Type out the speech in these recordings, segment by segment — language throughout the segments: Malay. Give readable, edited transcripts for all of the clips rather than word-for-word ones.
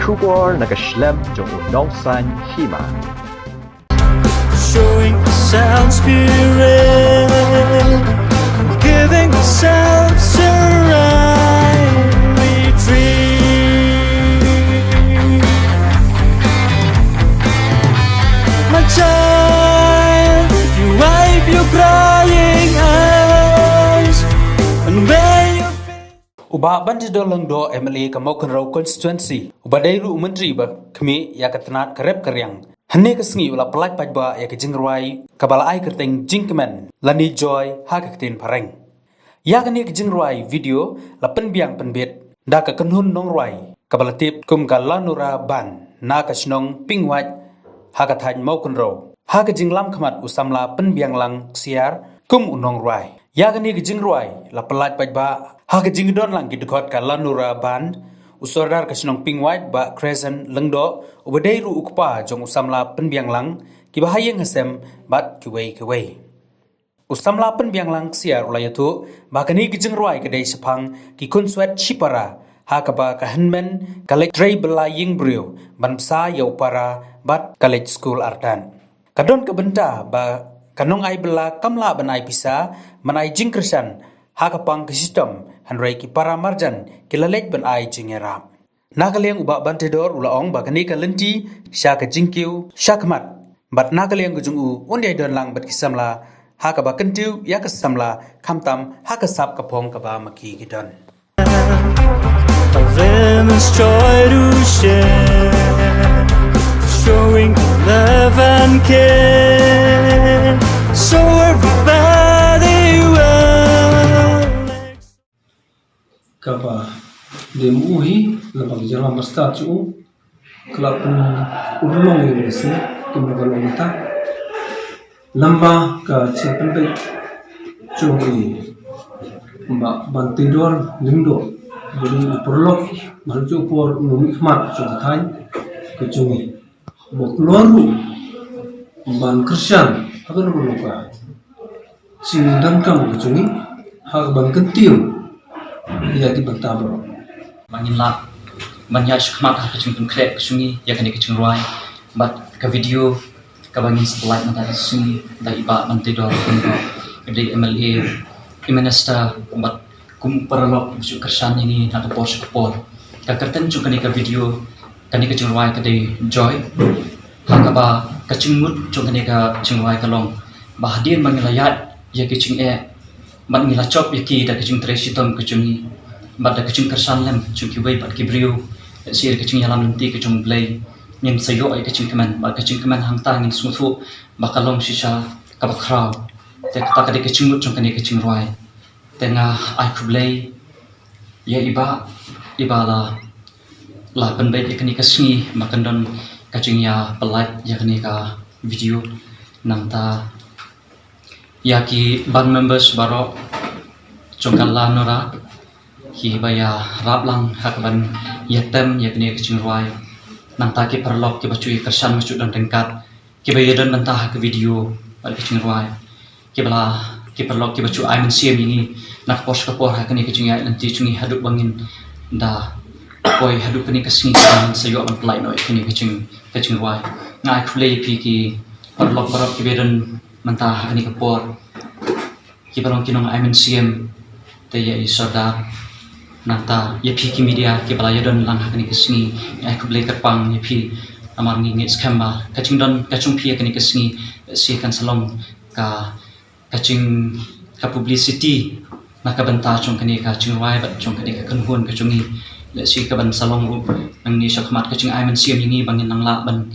Shubor nakaslem jong unongsan hima. Showing sound spirit, giving ourselves a right retreat. My child, you wipe your crying eyes and wear your face. Uba banti dolong do MLA Kamokan Rau constituency. Uba dairu menteri ba kami ya ketenat kerep keryang. Hane kesengi ula pelak pajba ya kejingruai kabala ai kerteng jingkemen lani joy ha ketin pareng. Ya kene kejingruai video la penbiang penbit da ka kenhun nong ruai kabala tip kum kalanura ban na kasnong pingwat ha kathan Mokan Rau. Ha kejinglam khamat usamla penbiang lang siar kum unong ruai. Ya kene kejingruai la pelak pajba ha kejingdon lang gidukot kalanura ban usordar kasnong pingwat ba crescent lengdo ubadairu ukpa jong usamla penbiang lang kibahayeng hasem bat kiwei usamla penbiang lang siar ulayatu bakani kijengruai kedai sepang ki kunswet chipara ha kaba kahenmen kalek trei belaying brio bansa yau para bat college school artan kadon kebenta ba kanong ai bela kamla banai pisa manai jingkresan ha kapang ke sistem hanrai ki para marjan kilalek ban ai jingerap nakaleng uba bantedor ulaong bakani kalenti sya ka jingkiu syakmat bat nakaleng gujungu undiai don lang bat kisamla ha ka bakentiu ya ka samla khamtam ha ka sap kapong ka ba maki gidon Of endless joy to share, showing love and care, so everybody will. Kapa demuhi lapang jalan masta cu kelapun ulong ini sih kemudian kita lamba ke simpen baik cumi mbak bantidor lindo jadi perlok malu por numik mat cukai ke cumi bok loru ban kersan apa nama lupa sing dangkang ke cumi hak ban kentiu ya di bantabro manginla manya shkmat ha kachung krek kachungi ya kani kachung ruai but ka video ka bangin sebelah mata sungi da iba mantidor kundo ibdi MLA minister but kum paralok su kersan ini na kapor kapor ka kerten chu kani ka video kani kachung ruai ka dei joy ha ka ba kachung mut chu kani ka chung ruai ka long bahdian mangilayat ya kachung man ngila chop yaki da kachung tresitom kachungi bad da kachung kersan lem chung kiwei bat kibrio sir kachung yalam nanti kachung play nim sayo ai kachung keman ba kachung keman hangta ning sumuthu bakalom shisha kabakrau te kata kade kachung mut chung kani kachung ruai tenga ai kublay ya iba la penbai kani kasni makandon kachung ya pelat ya kani ka video nangta yaki band members baro chongkala nora hi baya raplang hakban yatem yakni kachung ruai nang ta ki perlok ki bacui kersan macu dan tengkat ki baya dan mentah ke video bal kachung ruai ki bala ki perlok ki bacu aimen siam ini nak pos kapor hakni kachung ya nanti cungi haduk bangin da koi haduk ni kasing kan sayo an plai noi kini kachung ruai ngai play pi ki perlok barok ki bedan mentah hakni kapor ki barong kinong aimen siam te ya isada nanta ya pi ki media ki balaya don lang hakni kesni ai kublai kerpang ya pi amar ngi skamba kaching don kachung pi hakni kesni si kan salong ka kaching ka publicity maka benta chung kani ka chung wai bat chung kani ka kanhun ka chungi le si ka ban salong ru nang ni sakmat kaching ai man siam ni bangin nang la ban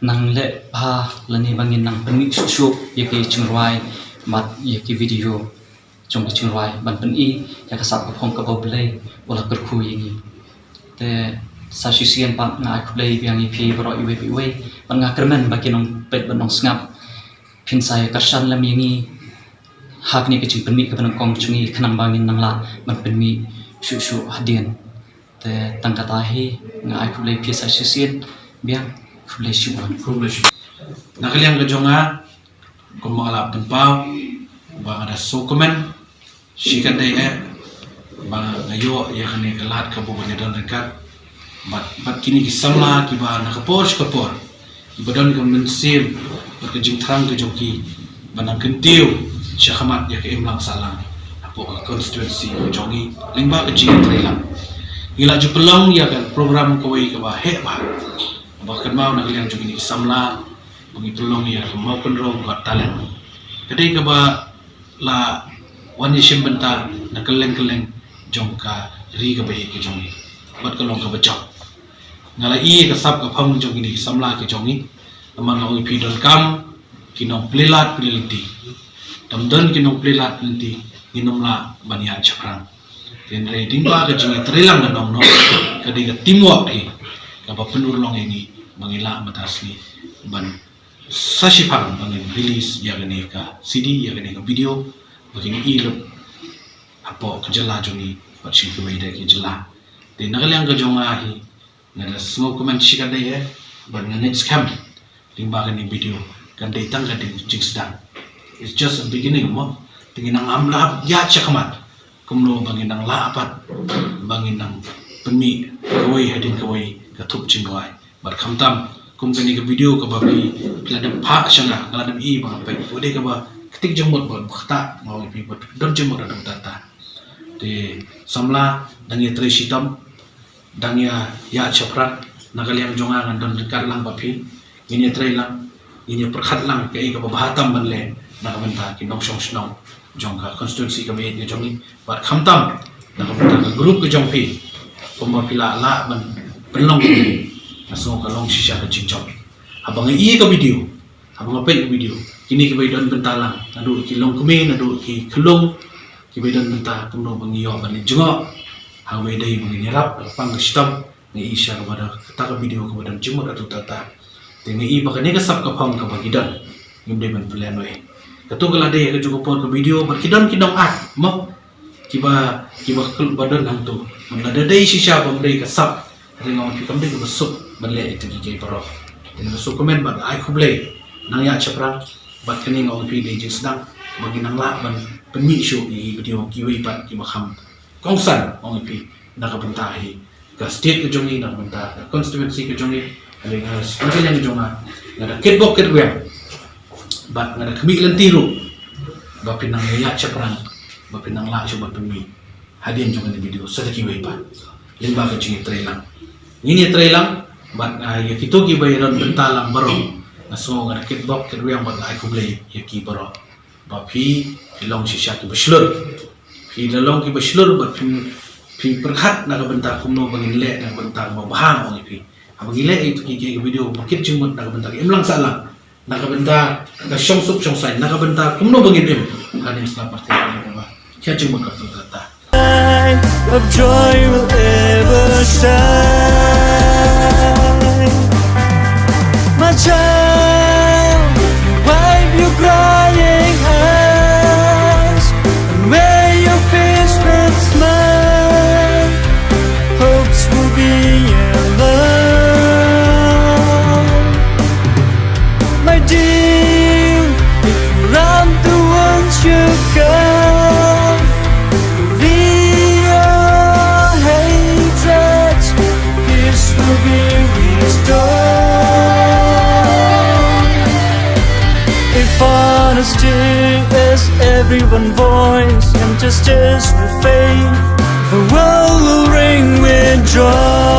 nang le pa lani bangin nang penmi su ya ki chung wai mat ya ki video chung chung wai ban pen I ya ka sap ka phong ka boblei wala ka khu yingi te sa sisian pa na aku play biang ipi bro iwe ban nga kermen bakinong pet banong snap pin sai karsan lam yingi hak ni kaching penmi ka banong kong chungi khanang bangin nang la ban penmi su hadian te tangkatahi nga aku play pi sa sisian biang play shuan nakaliang ka jonga kung makalap tempau bang ada sokomen sikat day bang ngayo ya kani kalat ka bukan dan dekat bat kini kisamla kiba nakapor ibadon ka mensim bat ka jingtang ka joki banang kentiu syakhamat ya ka imlang salang apo constituency ka jongi lingba ka jing trelang ila ju pelong ya kan program ka wei ka ba he ba bahkan mau nak liang joki ni kisamla bangi pelong ya ka mau kontrol ka talent kadai ka ba la wani shimbenta na keleng jongka ri ka bai ka jongi bat ka long ka bachak ngala i ka sap ka phang jongi ni samla ka jongi amang oi pidon kam kinong plelat piliti damdon kinong plelat piliti inomla bania chaprang ten rating ba ka jongi trelang na nong no ka di ka teamwork hi ka ba penur long ini mangila matasni ban sashipang bangin release ya gani ka CD ya gani ka video begini ilok apo kejala jongi patsi ka bai da ki jela de nagalang ka jonga hi ngada semua komen shika dai ban ngane scam limba kan video kan dai tang kan jing sedang it's just a beginning mo tingin ang amla ya chakamat kumno bangin ang laapat bangin ang penmi kawai hadin kawai katup jingwai bar khamtam kum kan ni video ka babi ladam pha shanga ladam i ba pai ode ka ba ketik jemot bon khata mau pi bot don jemot adam tata de samla dangi tre sitam dangya ya chapra nagaliam jonga ngandon dekat lang bapi ini tre lang ini perkhat lang kai ka bahatam banle nakabenta kinong snong jongka constituency ka me jongi bat khamtam nakabenta ka group ka jongpi komba pila la ban penlong ni aso ka long shisha ka chinchong abang i ka video abang pe video ini ka baidon bentalang nadu ki long keme nadu ki khulong ki baidon benta kumno bangiyo ban jonga hawe dai menginirap pang stam ni isya kepada kita video kepada jemut atau tata dengan i bakane ka sap ka phang ka bagidan ngimde ban plan we katu kala dai ka juga pon ka video bakidon kidong at mo kiba kul badan hang tu manda dai shisha bam dai ka sap ringaw ki kam dai ka besuk banle itu ki pro dengan so komen ban ai khuble nang ya chapra bat kani ngaw pi dai jing sedang bagi nang la ban penmi show i video ki we pat ki makham kongsan ong pi nakabentahi ka state ke jongi nakabenta constituency ke jongi ale nga yang jonga ngada ketbok ketwem bat ngada kemi lentiru ba pinang ya chaprang ba pinang la coba pemi hadin jonga di video sadaki wei pa limba ka jingi trelang ini trelang bat ya kito ki bayaran bentalang baro naso ngada ketbok ketwem bat ai kublei ya ki baro ba pi long shisha ki beslur pi lalong ki beslur bat pi perkhat na kabenta kumno bangin le na kabenta mabahang ong pi abang ile itu ki video makit jumut na kabenta imlang salang na kabenta ka syong sup syong sai na kabenta kumno bangin hanin sla parti ni ba kya jumut ka tu tata of joy will ever shine. My child, wipe your crying eyes and wear your face with smile. Hopes will be your love. My dear, if you run the ones you come, your hatred, peace will be restored. If honesty is everyone's voice and justice will fade, the world will ring with joy.